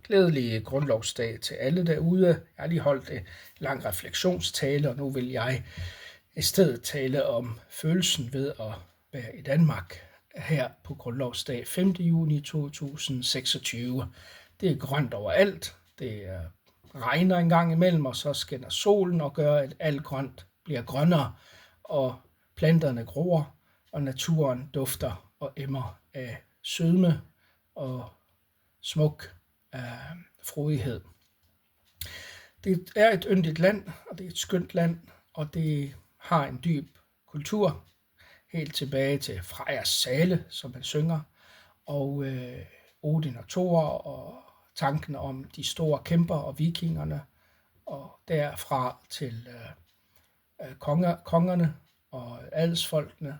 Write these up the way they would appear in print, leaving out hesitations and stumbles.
Glædelig grundlovsdag til alle derude. Jeg har lige holdt en lang refleksionstale, og nu vil jeg i stedet tale om følelsen ved at være i Danmark her på grundlovsdag 5. juni 2026. Det er grønt overalt. Det regner en gang imellem, og så skinner solen og gør, at alt grønt bliver grønnere, og planterne gror, og naturen dufter og emmer af sødme og smuk frodighed. Det er et yndigt land, og det er et skønt land, og det har en dyb kultur, helt tilbage til Frejas Sale, som man synger, og Odin og Thor, og tanken om de store kæmper og vikingerne, og derfra til kongerne og adelsfolkene,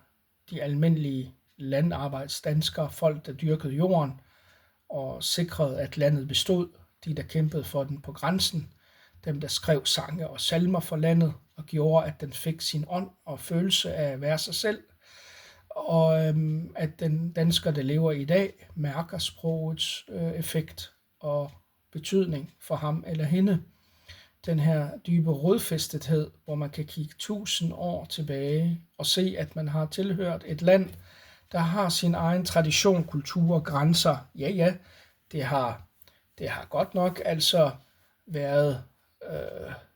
de almindelige landarbejdsdanskere, folk der dyrkede jorden og sikrede, at landet bestod, de der kæmpede for den på grænsen, dem der skrev sange og salmer for landet og gjorde, at den fik sin ånd og følelse af at være sig selv, og at den dansker, der lever i dag, mærker sprogets effekt og betydning for ham eller hende. Den her dybe rodfæstethed, hvor man kan kigge 1000 år tilbage og se, at man har tilhørt et land, der har sin egen tradition, kultur, grænser. Ja, det har godt nok altså været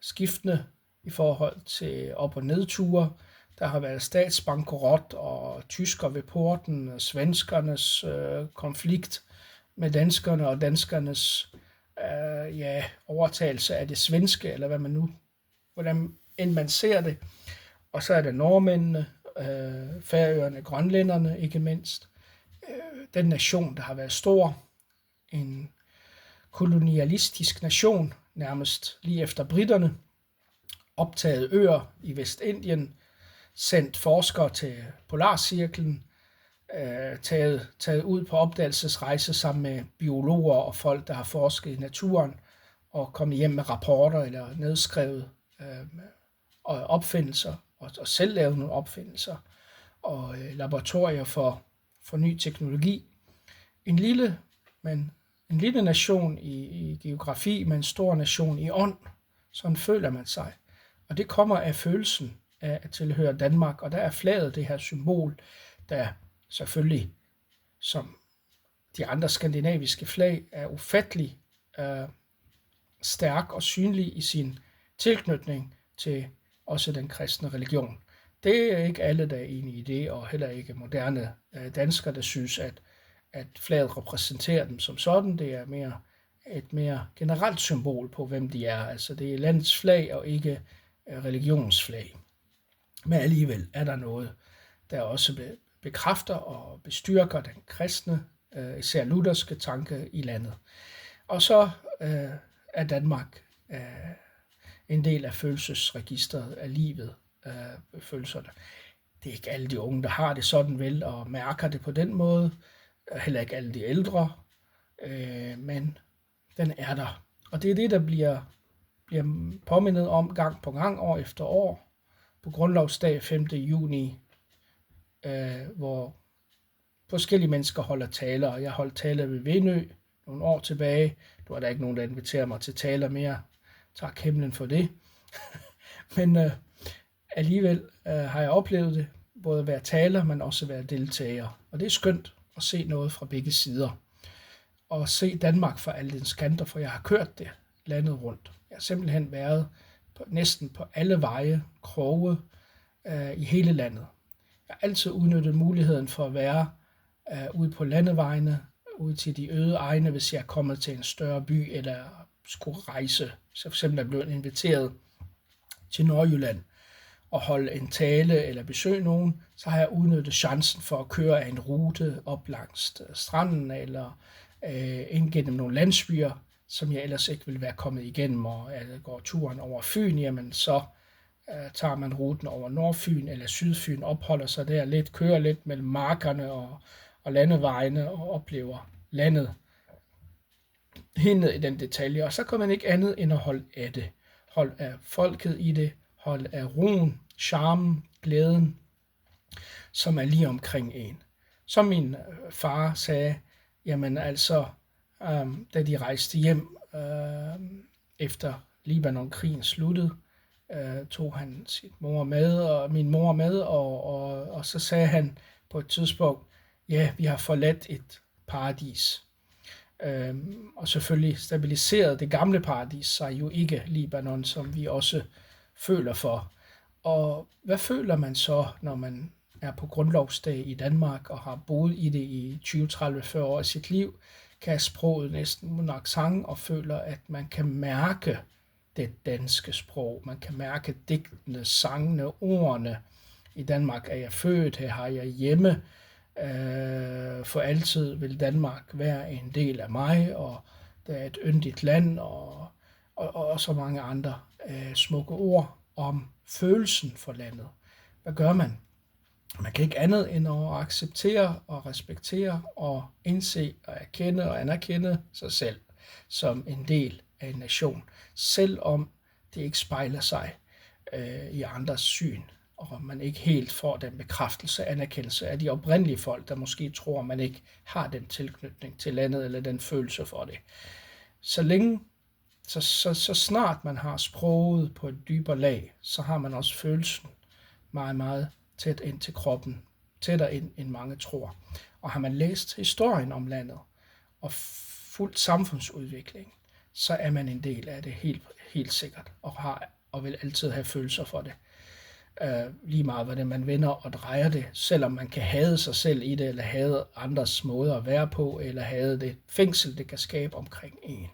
skiftende i forhold til op- og nedture. Der har været statsbankerot og tysker ved porten, svenskernes konflikt med danskerne og danskernes overtagelse af det svenske, eller hvordan end man ser det. Og så er der nordmændene, Færøerne, grønlænderne ikke mindst. Den nation, der har været stor, en kolonialistisk nation, nærmest lige efter britterne, optaget øer i Vestindien, sendt forskere til Polarcirklen, taget ud på opdagelsesrejse sammen med biologer og folk, der har forsket i naturen, og kommet hjem med rapporter eller nedskrevet opfindelser, og selv lavet nogle opfindelser, og laboratorier for ny teknologi. En lille nation i geografi, men en stor nation i ånd, sådan føler man sig. Og det kommer af følelsen af at tilhøre Danmark, og der er flaget det her symbol, der selvfølgelig, som de andre skandinaviske flag, er ufattelig stærk og synlig i sin tilknytning til også den kristne religion. Det er ikke alle, der er enige i det, og heller ikke moderne danskere, der synes, at flaget repræsenterer dem som sådan. Det er et mere generelt symbol på, hvem de er. Altså det er landets flag og ikke religionsflag. Men alligevel er der noget, der også bekræfter og bestyrker den kristne, især lutherske tanke i landet. Og så er Danmark en del af følelsesregistret af livet, følelserne. Det er ikke alle de unge, der har det sådan vel og mærker det på den måde. Heller ikke alle de ældre, men den er der. Og det er det, der bliver påmindet om gang på gang, år efter år, på grundlovsdag 5. juni, hvor forskellige mennesker holder taler. Jeg holdt taler ved Venø nogle år tilbage. Nu er der ikke nogen, der inviterer mig til taler mere. Tak himlen for det. Men alligevel har jeg oplevet det, både at være taler, men også at være deltager. Og det er skønt at se noget fra begge sider. Og se Danmark fra alle dens kanter, for jeg har kørt det landet rundt. Jeg har simpelthen været næsten på alle veje, kroge i hele landet. Jeg har altid udnyttet muligheden for at være ude på landevejene, ude til de øde egne, hvis jeg er kommet til en større by eller skulle rejse. Så for eksempel er jeg blevet inviteret til Nordjylland og holde en tale eller besøge nogen, så har jeg udnyttet chancen for at køre af en rute op langs stranden eller ind gennem nogle landsbyer, som jeg ellers ikke ville være kommet igennem, og går turen over Fyn, jamen så tager man ruten over Nordfyn eller Sydfyn, opholder sig der lidt, kører lidt mellem markerne og landevejene og oplever landet helt ned i den detalje. Og så kan man ikke andet end at holde af det. Hold af folket i det, hold af roen, charmen, glæden, som er lige omkring en. Som min far sagde, jamen altså, da de rejste hjem efter Libanon-krigen sluttede, tog han min mor med, og så sagde han på et tidspunkt, ja, vi har forladt et paradis. Og selvfølgelig stabiliserede det gamle paradis sig jo ikke Libanon, som vi også føler for. Og hvad føler man så, når man er på grundlovsdag i Danmark og har boet i det i 20, 30, 40 år af sit liv, kan sproget næsten uden accent og føler, at man kan mærke det danske sprog. Man kan mærke digtene, sangene, ordene. I Danmark er jeg født, her har jeg hjemme. For altid vil Danmark være en del af mig, og der er et yndigt land, og så mange andre smukke ord om følelsen for landet. Hvad gør man? Man kan ikke andet end at acceptere og respektere og indse og erkende og anerkende sig selv som en del af en nation, selvom det ikke spejler sig i andres syn, og man ikke helt får den bekræftelse og anerkendelse af de oprindelige folk, der måske tror, man ikke har den tilknytning til landet eller den følelse for det. Så snart man har sproget på et dybere lag, så har man også følelsen meget, meget tæt ind til kroppen, tættere ind end mange tror. Og har man læst historien om landet og fulgt samfundsudvikling, så er man en del af det helt sikkert, og vil altid have følelser for det. Lige meget hvordan man vender og drejer det, selvom man kan hade sig selv i det, eller hade andres måder at være på, eller hade det fængsel, det kan skabe omkring en.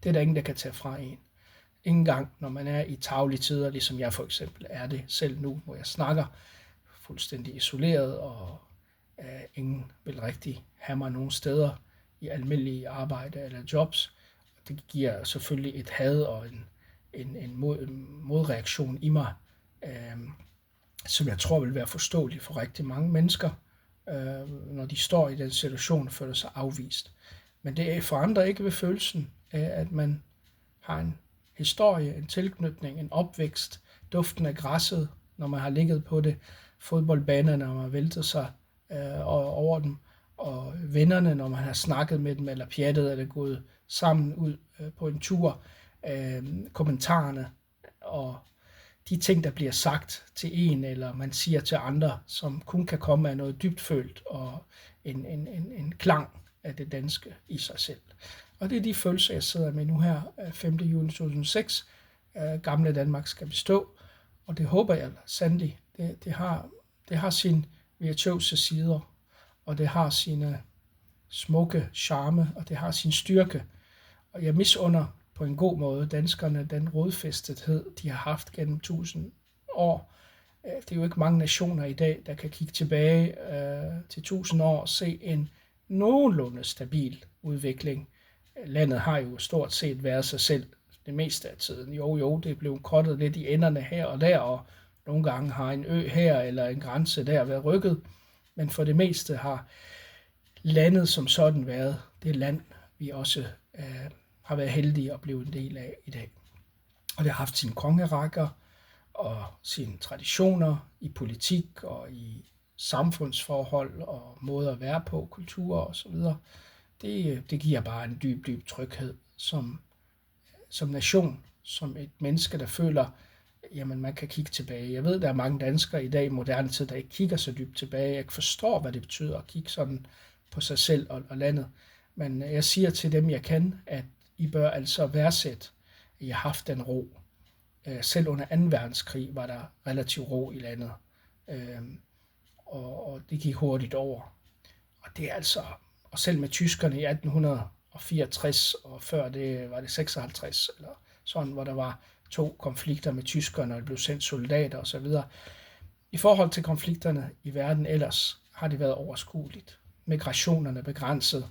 Det er der ingen, der kan tage fra en. Ingen gang, når man er i tarvelige tider, ligesom jeg for eksempel er det selv nu, hvor jeg snakker fuldstændig isoleret, og ingen vil rigtig have mig nogen steder i almindelige arbejde eller jobs. Det giver selvfølgelig et had og en modreaktion i mig, som jeg tror vil være forståelig for rigtig mange mennesker, når de står i den situation og føler sig afvist. Men det forandrer ikke ved følelsen af, at man har en historie, en tilknytning, en opvækst, duften af græsset, når man har ligget på det, fodboldbanerne, når man har væltet sig over dem, og vennerne, når man har snakket med dem, eller pjattet, eller gået sammen ud på en tur, kommentarerne, og de ting, der bliver sagt til en, eller man siger til andre, som kun kan komme af noget dybtfølt, og en klang af det danske i sig selv. Og det er de følelser, jeg sidder med nu her, 5. juni 2006. Gamle Danmark skal bestå, og det håber jeg sandelig. Det har sine virtuose sider, og det har sine smukke charme, og det har sin styrke. Og jeg misunder på en god måde danskerne den rodfæstethed, de har haft gennem 1000 år. Det er jo ikke mange nationer i dag, der kan kigge tilbage til 1000 år og se en nogenlunde stabil udvikling. Landet har jo stort set været sig selv det meste af tiden. Jo, det blev krottet lidt i enderne her og der, og nogle gange har en ø her eller en grænse der været rykket. Men for det meste har landet som sådan været det land, vi også har været heldige at blive en del af i dag. Og det har haft sine kongerækker og sine traditioner i politik og i samfundsforhold og måder at være på, kultur og så videre. Det giver bare en dyb tryghed som nation, som et menneske, der føler, jamen man kan kigge tilbage. Jeg ved, der er mange danskere i dag i moderne tid, der ikke kigger så dybt tilbage. Jeg ikke forstår, hvad det betyder at kigge sådan på sig selv og landet. Men jeg siger til dem, jeg kan, at I bør altså værdsætte, at I har haft den ro. Selv under 2. verdenskrig var der relativ ro i landet. Og det gik hurtigt over. Og det er altså, og selv med tyskerne i 1864, og før det var det 56, eller sådan, hvor der var 2 konflikter med tyskerne, og der blev sendt soldater osv. I forhold til konflikterne i verden ellers, har det været overskueligt. Migrationerne begrænset,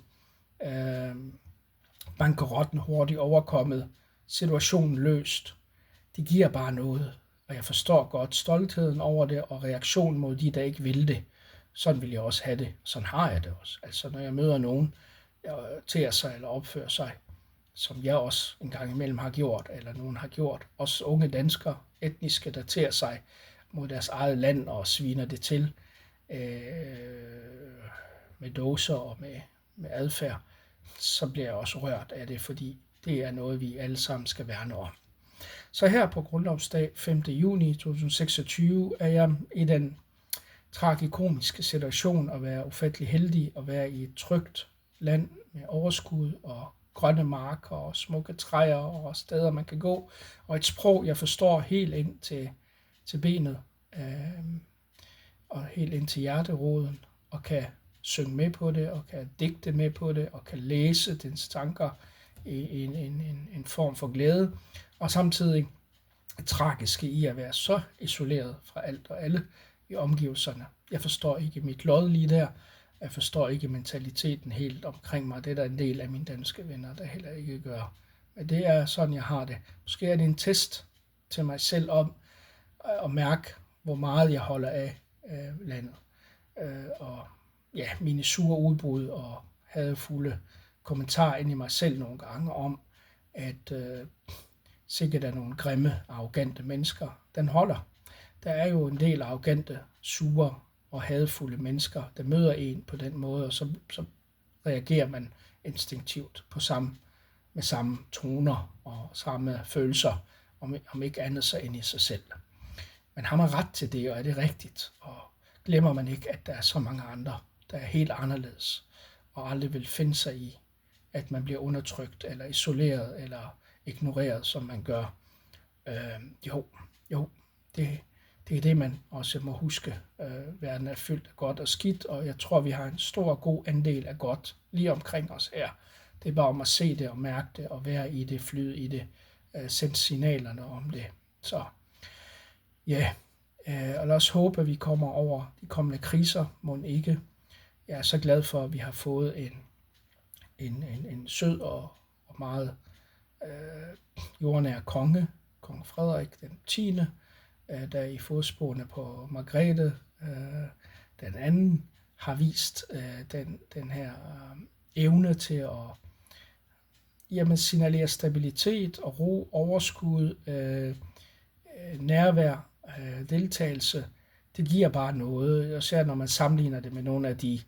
bankerotten hurtigt overkommet, situationen løst. Det giver bare noget, og jeg forstår godt stoltheden over det, og reaktionen mod de, der ikke vil det. Sådan vil jeg også have det. Sådan har jeg det også. Altså når jeg møder nogen, der tager sig eller opfører sig, som jeg også en gang imellem har gjort, eller nogen har gjort, også unge danskere, etniske, der tager sig mod deres eget land og sviner det til med dåser og med adfærd, så bliver jeg også rørt af det, fordi det er noget, vi alle sammen skal værne om. Så her på Grundlovsdag 5. juni 2026 er jeg i den tragikomiske situation at være ufattelig heldig at være i et trygt land med overskud og grønne marker og smukke træer og steder, man kan gå, og et sprog, jeg forstår helt ind til benet og helt ind til hjerteroden, og kan synge med på det, og kan digte med på det, og kan læse dens tanker i en form for glæde, og samtidig tragiske i at være så isoleret fra alt og alle i omgivelserne. Jeg forstår ikke mit lod lige der. Jeg forstår ikke mentaliteten helt omkring mig. Det er der en del af mine danske venner, der heller ikke gør. Men det er sådan, jeg har det. Måske er det en test til mig selv om at mærke, hvor meget jeg holder af landet. Og ja, mine sure udbrud og hadefulde kommentarer ind i mig selv nogle gange om, at sikkert er nogle grimme, arrogante mennesker. Den holder. Der er jo en del arrogante, sure og hadefulde mennesker, der møder en på den måde, og så reagerer man instinktivt på med samme toner og samme følelser, om ikke andet så ind i sig selv. Men har man ret til det, og er det rigtigt? Og glemmer man ikke, at der er så mange andre, der er helt anderledes, og aldrig vil finde sig i, at man bliver undertrykt, eller isoleret, eller ignoreret, som man gør. Det er det, man også må huske. Verden er fyldt af godt og skidt, og jeg tror, vi har en stor og god andel af godt lige omkring os her. Det er bare om at se det og mærke det, og være i det, flyde i det, sende signalerne om det. Så ja, og lad os håbe, at vi kommer over de kommende kriser, må ikke. Jeg er så glad for, at vi har fået en sød og meget jordnær konge, kong Frederik den 10., der i fodsporene på Margrethe den anden har vist den her evne til at signalere stabilitet og ro, overskud, nærvær, deltagelse. Det giver bare noget, især når man sammenligner det med nogle af de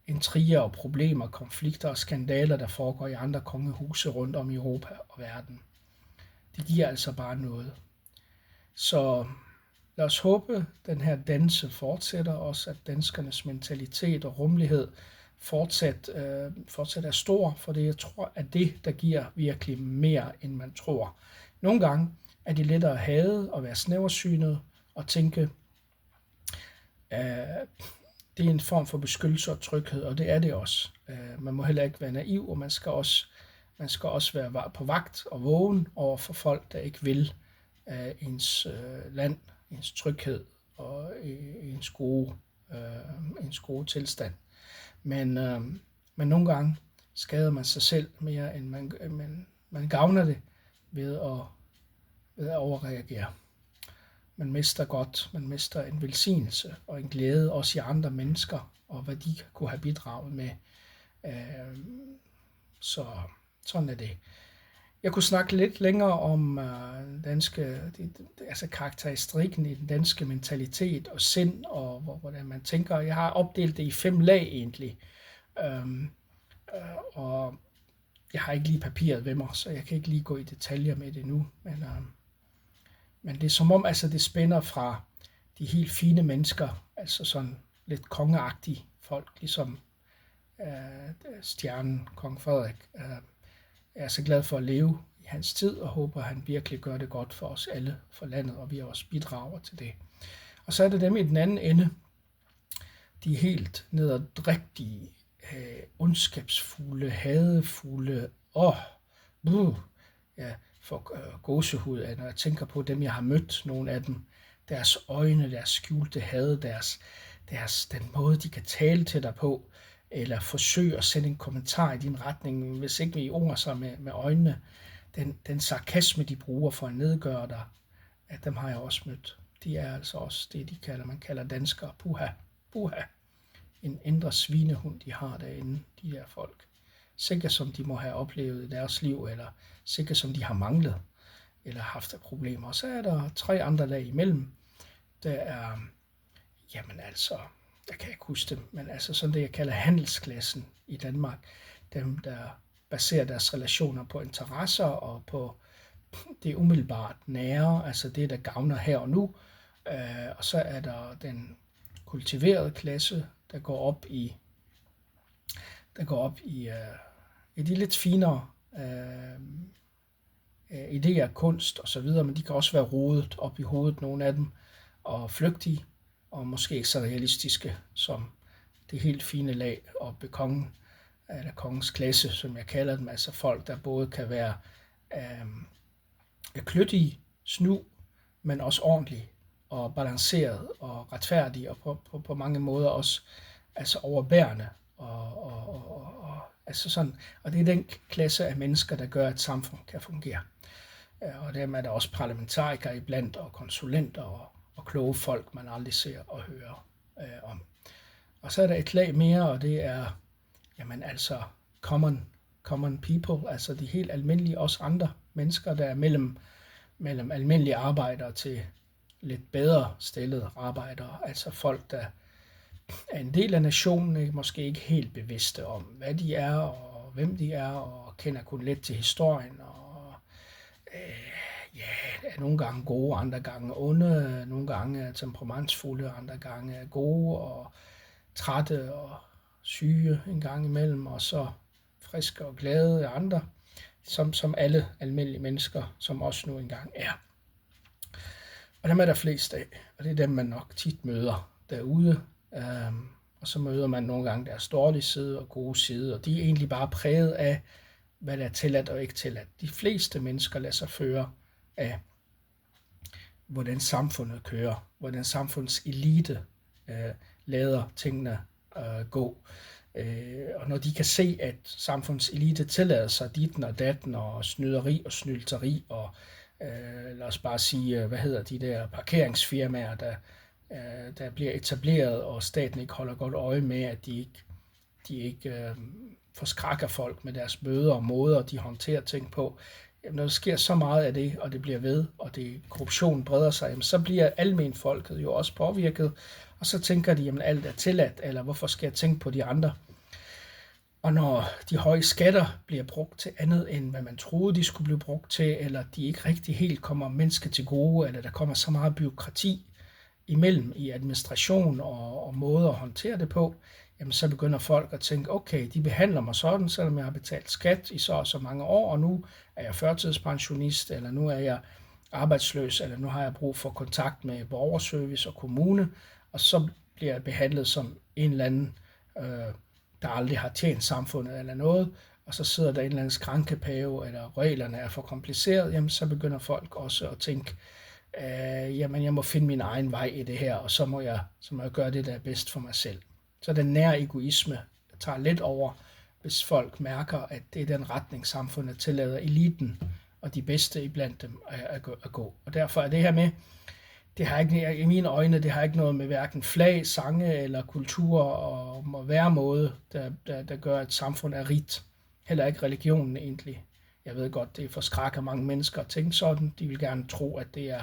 intriger og problemer, konflikter og skandaler, der foregår i andre kongehuse rundt om i Europa og verden. Det giver altså bare noget. Så lad os håbe, at den her danse fortsætter også, at danskernes mentalitet og rummelighed fortsat er stor, for det jeg tror, at det, der giver virkelig mere, end man tror. Nogle gange er det lettere at hade og være snæversynet og tænke, det er en form for beskyttelse og tryghed, og det er det også. Man må heller ikke være naiv, og man skal også være på vagt og vågen over for folk, der ikke vil ens land, ens tryghed og ens gode tilstand. Men nogle gange skader man sig selv mere, end man gavner det ved at overreagere. Man mister godt, man mister en velsignelse og en glæde også i andre mennesker, og hvad de kunne have bidraget med. Så sådan er det. Jeg kunne snakke lidt længere om karakteristikken i den danske mentalitet og sind, og hvordan man tænker. Jeg har opdelt det i 5 lag egentlig, og jeg har ikke lige papiret ved mig, så jeg kan ikke lige gå i detaljer med det nu, men det er som om, det spænder fra de helt fine mennesker, altså sådan lidt kongeagtige folk, ligesom stjernen, kong Frederik. Jeg er så glad for at leve i hans tid, og håber, at han virkelig gør det godt for os alle, for landet, og vi også bidrager til det. Og så er det dem i den anden ende, de helt nederdrægtige, ondskabsfulde, hadefulde, for gåsehud, når jeg tænker på dem, jeg har mødt, nogle af dem, deres øjne, deres skjulte had, den måde, de kan tale til dig på, eller forsøge at sende en kommentar i din retning, hvis ikke i ord så med øjnene. Den sarkasme, de bruger for at nedgøre dig, at dem har jeg også mødt. De er altså også det, man kalder danskere. Puha. En indre svinehund, de har derinde, de der folk. Sikkert som de må have oplevet i deres liv, eller sikkert som de har manglet, eller haft af problemer. Og så er der 3 andre lag imellem. Der er, jeg kan ikke huske dem, men sådan det, jeg kalder handelsklassen i Danmark. dem, der baserer deres relationer på interesser og på det umiddelbart nære, altså det, der gavner her og nu. Og så er der den kultiverede klasse, der går op i de lidt finere idéer, kunst og så videre, men de kan også være rodet op i hovedet, nogle af dem, og flygtige, og måske ikke så realistiske som det helt fine lag oppe kongen, eller kongens klasse, som jeg kalder dem, altså folk, der både kan være kløgtige, snu, men også ordentlige og balanceret og retfærdige, og på mange måder også altså overbærende altså sådan, og det er den klasse af mennesker, der gør, at et samfund kan fungere. Og dem er der også parlamentarikere iblandt, og konsulenter og kloge folk, man aldrig ser og hører om. Og så er der et lag mere, og det er jamen altså common people, altså de helt almindelige, også andre mennesker, der er mellem almindelige arbejdere til lidt bedre stillede arbejdere, altså folk, der er en del af nationen, måske ikke helt bevidste om, hvad de er og hvem de er, og kender kun lidt til historien, og er nogle gange gode, andre gange onde, nogle gange temperamentsfulde, andre gange gode og trætte og syge en gang imellem, og så friske og glade af andre, som alle almindelige mennesker, som også nu engang er. Og dem er der flest af, og det er dem, man nok tit møder derude. Og så møder man nogle gange deres dårlige side og gode side, og de er egentlig bare præget af, hvad der er tilladt og ikke tilladt. De fleste mennesker lader sig føre af, hvordan samfundet kører, hvordan samfundets elite lader tingene gå. Og når de kan se, at samfundets elite tillader sig ditten og datten og snyderi og snylteri og lad os bare sige, de der parkeringsfirmaer, der bliver etableret, og staten ikke holder godt øje med, at de ikke forskrækker folk med deres møder og måder, de håndterer ting på. Jamen, når der sker så meget af det, og det bliver ved, og korruption breder sig, jamen, så bliver almenfolket jo også påvirket, og så tænker de, jamen alt er tilladt, eller hvorfor skal jeg tænke på de andre? Og når de høje skatter bliver brugt til andet, end hvad man troede, de skulle blive brugt til, eller de ikke rigtig helt kommer mennesket til gode, eller der kommer så meget byråkrati imellem i administration og måde at håndtere det på, jamen så begynder folk at tænke, okay, de behandler mig sådan, selvom jeg har betalt skat i så og så mange år, og nu er jeg førtidspensionist, eller nu er jeg arbejdsløs, eller nu har jeg brug for kontakt med borgerservice og kommune, og så bliver jeg behandlet som en eller anden, der aldrig har tjent samfundet eller noget, og så sidder der en eller anden skrankepave, eller reglerne er for kompliceret, jamen så begynder folk også at tænke, jamen jeg må finde min egen vej i det her, og så må jeg gøre det, der er bedst for mig selv. Så den nære egoisme tager lidt over, hvis folk mærker, at det er den retning, samfundet tillader eliten og de bedste iblandt dem at gå. Og derfor er det her med, det har ikke, i mine øjne, det har ikke noget med hverken flag, sange eller kultur og væremåde, der gør, at samfund er rigt. Heller ikke religionen egentlig. Jeg ved godt, det forskrækker mange mennesker at tænke sådan. De vil gerne tro, at det er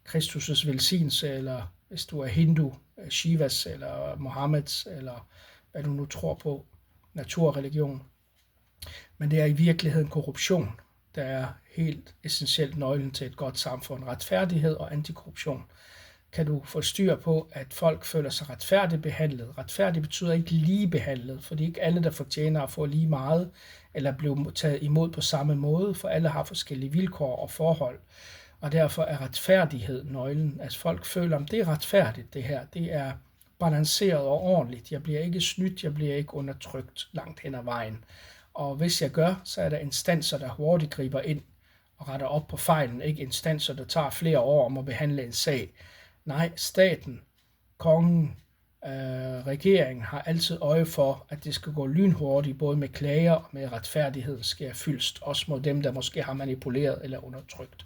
Kristus' velsignelse, eller hvis du er hindu, Shivas eller Mohammeds, eller hvad du nu tror på, naturreligion. Men det er i virkeligheden korruption, der er helt essentielt nøglen til et godt samfund. Retfærdighed og antikorruption. Kan du få styr på, at folk føler sig retfærdigt behandlet? Retfærdigt betyder ikke lige behandlet, for det er ikke alle, der fortjener at få lige meget, eller blive taget imod på samme måde, for alle har forskellige vilkår og forhold. Og derfor er retfærdighed nøglen. Altså folk føler, om det er retfærdigt det her, det er balanceret og ordentligt. Jeg bliver ikke snydt, jeg bliver ikke undertrykt langt hen ad vejen. Og hvis jeg gør, så er der instanser, der hurtigt griber ind og retter op på fejlen. Ikke instanser, der tager flere år om at behandle en sag. Nej, staten, kongen, regeringen har altid øje for, at det skal gå lynhurtigt, både med klager og med retfærdighed sker fyldst, også mod dem, der måske har manipuleret eller undertrykt.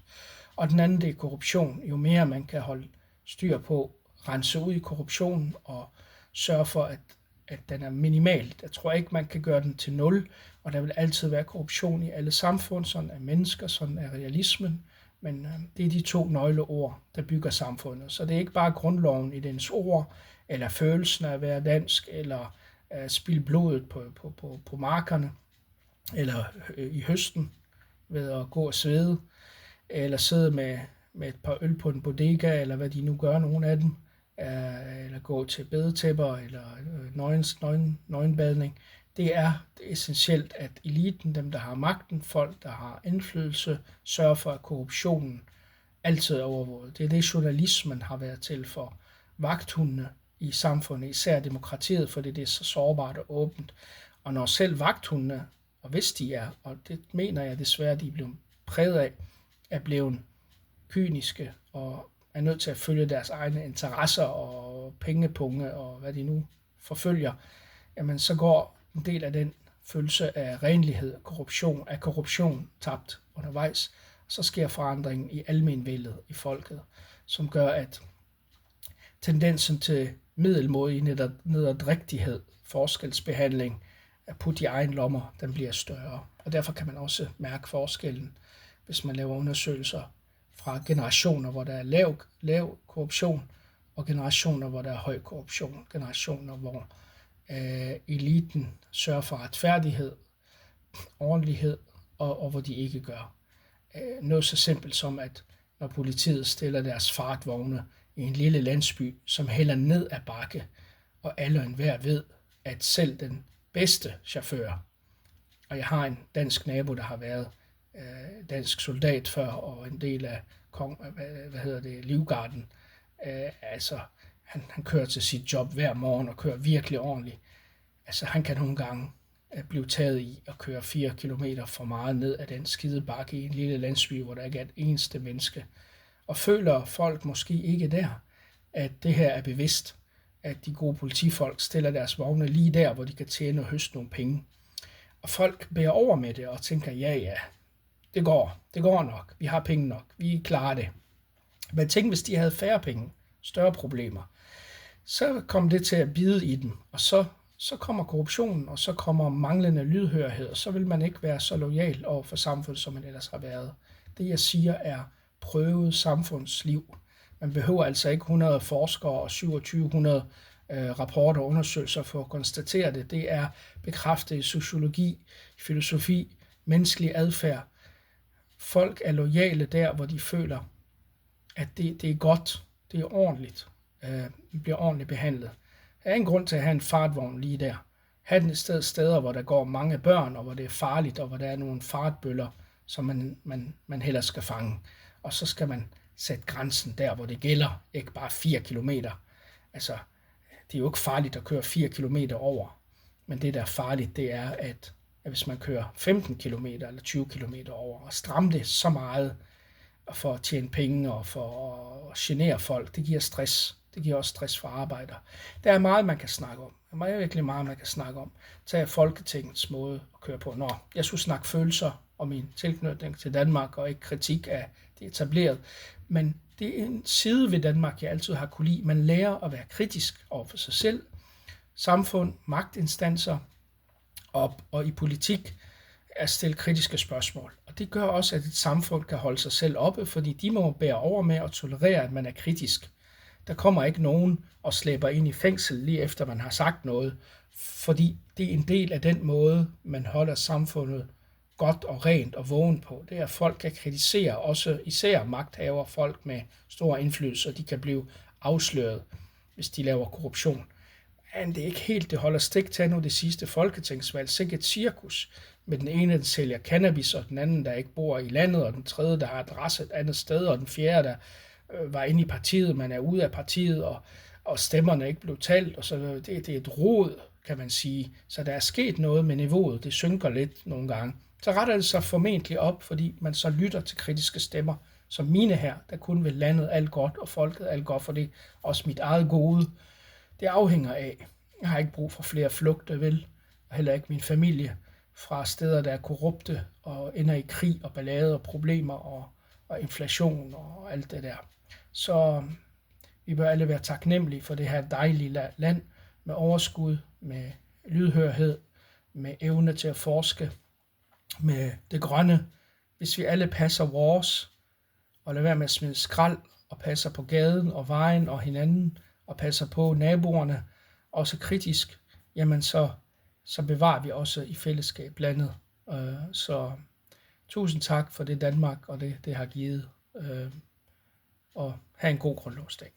Og den anden, det er korruption. Jo mere man kan holde styr på, rense ud i korruptionen og sørge for, at den er minimalt. Jeg tror ikke, man kan gøre den til 0, og der vil altid være korruption i alle samfund, sådan er mennesker, sådan er realismen, men det er de to nøgleord, der bygger samfundet. Så det er ikke bare grundloven i dens ord, eller følelsen af at være dansk, eller spilde blodet på markerne. eller i høsten ved at gå og svede, eller sidde med et par øl på en bodega, eller hvad de nu gør, nogle af dem, eller gå til bedetæpper, eller nøgenbadning. Det er essentielt, at eliten, dem der har magten, folk der har indflydelse, sørger for, at korruptionen altid er overvåget. Det er det, journalismen har været til for. Vagthundene i samfundet, især demokratiet, fordi det er så sårbart og åbent. Og når selv vagthundene, og hvis de er, og det mener jeg desværre, de er blevet præget af, er blevet kyniske og er nødt til at følge deres egne interesser og pengepunge og hvad de nu forfølger, jamen så går en del af den følelse af renlighed, korruption tabt undervejs. Så sker forandringen i almenvældet i folket, som gør, at tendensen til middelmådig nederdrægtighed, forskelsbehandling, at putte i egen lommer, den bliver større. Og derfor kan man også mærke forskellen, hvis man laver undersøgelser fra generationer, hvor der er lav korruption, og generationer, hvor der er høj korruption. Generationer, hvor eliten sørger for retfærdighed, ordentlighed, og hvor de ikke gør. Noget så simpelt som, at når politiet stiller deres fartvogne i en lille landsby, som hælder ned ad bakke, og alle og enhver ved, at selv den bedste chauffør, og jeg har en dansk nabo, der har været dansk soldat før, og en del af Livgarden, altså han kører til sit job hver morgen og kører virkelig ordentligt. Altså han kan nogle gange blive taget i at køre 4 kilometer for meget ned ad den skide bakke i en lille landsby, hvor der ikke er et eneste menneske. Og føler folk måske ikke der, at det her er bevidst, at de gode politifolk stiller deres vogne lige der, hvor de kan tjene og høste nogle penge. Og folk bærer over med det og tænker, ja, det går nok, vi har penge nok, vi klarer det. Men tænk, hvis de havde færre penge, større problemer, så kom det til at bide i dem, og så kommer korruptionen, og så kommer manglende lydhørhed, og så vil man ikke være så lojal over for samfundet, som man ellers har været. Det jeg siger er prøvet samfundsliv. Man behøver altså ikke 100 forskere og 2700 rapporter og undersøgelser for at konstatere det. Det er bekræftet i sociologi, filosofi, menneskelig adfærd. Folk er lojale der, hvor de føler, at det er godt, det er ordentligt, bliver ordentligt behandlet. Der er en grund til at have en fartvogn lige der. Ha' den i steder, hvor der går mange børn, og hvor det er farligt, og hvor der er nogle fartbøller, som man hellere skal fange. Og så skal man sætte grænsen der, hvor det gælder, ikke bare 4 kilometer. Altså, det er jo ikke farligt at køre 4 kilometer over, men det der er farligt, det er, at hvis man kører 15 kilometer eller 20 kilometer over, og stramme det så meget for at tjene penge og for at genere folk, det giver stress. Det giver også stress for arbejder. Der er meget, man kan snakke om. Der er virkelig meget, man kan snakke om. Tag Folketingets måde at køre på. Jeg skulle snakke følelser om min tilknytning til Danmark, og ikke kritik af det etablerede. Men det er en side ved Danmark, jeg altid har kunne lide. Man lærer at være kritisk over for sig selv, samfund, magtinstanser og i politik at stille kritiske spørgsmål. Og det gør også, at et samfund kan holde sig selv oppe, fordi de må bære over med at tolerere, at man er kritisk. Der kommer ikke nogen og slæber ind i fængsel lige efter man har sagt noget, fordi det er en del af den måde, man holder samfundet godt og rent og vågen på. Det er, at folk kan kritisere, også især magthavere, folk med stor indflydelse, og de kan blive afsløret, hvis de laver korruption. Men det er ikke helt, det holder stik til nu det sidste folketingsvalg. Sikkert et cirkus med den ene, der sælger cannabis, og den anden, der ikke bor i landet, og den tredje, der har adresse et andet sted, og den fjerde, der var inde i partiet, man er ude af partiet, og stemmerne ikke blev talt, og så det er et rod, kan man sige. Så der er sket noget med niveauet, det synker lidt nogle gange. Så retter det sig formentlig op, fordi man så lytter til kritiske stemmer, som mine her, der kun vil landet alt godt, og folket alt godt, for det også mit eget gode. Det afhænger af. Jeg har ikke brug for flere flugter, vel, og heller ikke min familie, fra steder, der er korrupte, og ender i krig og ballade og problemer og inflation og alt det der. Så vi bør alle være taknemmelige for det her dejlige land med overskud, med lydhørhed, med evne til at forske, med det grønne. Hvis vi alle passer vores, og lader være med at smide skrald, og passer på gaden og vejen og hinanden, og passer på naboerne, også kritisk, jamen så bevarer vi også i fællesskab landet Så tusind tak for det Danmark og det har givet, og have en god grundlovsdag.